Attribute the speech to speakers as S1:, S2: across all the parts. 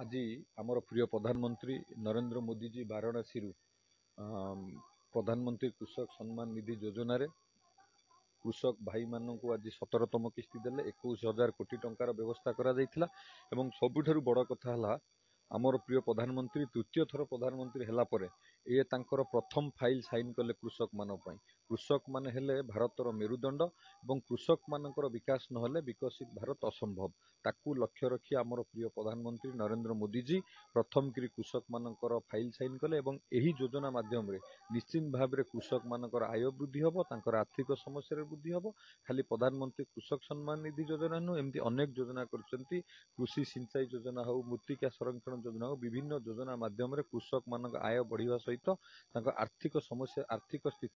S1: आज आमर प्रिय प्रधानमंत्री नरेंद्र मोदी जी वाराणसी प्रधानमंत्री कृषक सम्मान निधि योजना रे कृषक भाई मानू आज 17तम किस्ती देले 21,000 कोटी टंकार व्यवस्था करा जायथिला। एवं सबुठारु बड़ कथा हला आमर प्रिय प्रधानमंत्री तृतीय थर प्रधानमंत्री हैला परे ये तांकर प्रथम फाइल साइन कले कृषक मान पई। कृषक माने हेले भारतर मेरुदंड एवं कृषक मानकर विकास नहेले विकसित भारत असंभव। ताकू लक्ष्य रखी आमर प्रिय प्रधानमंत्री नरेंद्र मोदी जी प्रथम करी कृषक मानकर फाइल साइन कले एवं एही योजना माध्यम रे निश्चित भाव में कृषक मानकर आय वृद्धि हबो, तांकर आर्थिक समस्या रे वृद्धि हबो। खाली प्रधानमंत्री कृषक सम्मान निधि योजना नु एमती अनेक योजना करचंती। कृषि सिंचाई योजना हो, मृत्तिका संरक्षण योजना हो, विभिन्न योजना माध्यम रे कृषक मानक आय बढ़िवा सहित तांकर आर्थिक समस्या आर्थिक स्थिति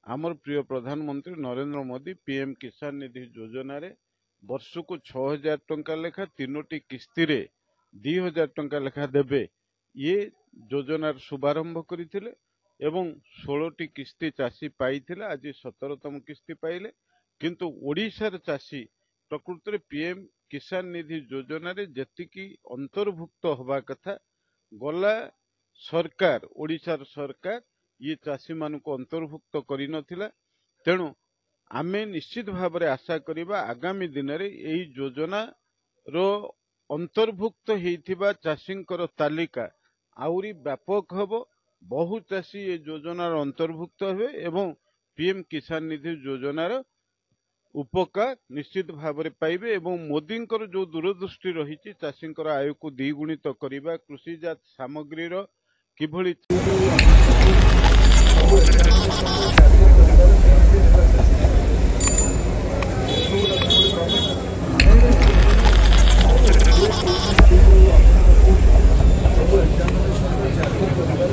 S2: आमर प्रिय प्रधानमंत्री नरेंद्र मोदी पीएम किसान निधि योजना रे वर्ष को 6,000 टंका लेखा तीनोटी किस्ती रे 2,000 टंका लेखा देबे ये योजनार शुभारंभ करथिले एवं 16टी किस्ती चाषी पाइथिले। आज 17तम किस्ती पाइले किंतु ओडिशार चाषी प्रकृत रे पीएम किसान निधि योजना रे जेतिकी अंतर्भुक्त होबा कथा गला सरकार ओडिशार सरकार ये चाषी मान को अंतर्भुक्त करि नथिला। तेणु आमे निश्चित भाव में आशा करिबा आगामी दिन रे एही योजना रो अंतर्भुक्त हेइथिबा चाषींकर तालिका आउरी व्यापक हबो। बहु चाषी ये योजनार अंतर्भुक्त हेबे एवं पीएम किसान निधि योजनार उपकार निश्चित भाव में पाइबे एवं मोदींकर जो दूरदृष्टि रही चाषींकर आय को द्विगुणित करिबा कृषिजात सामग्री रो किभଳି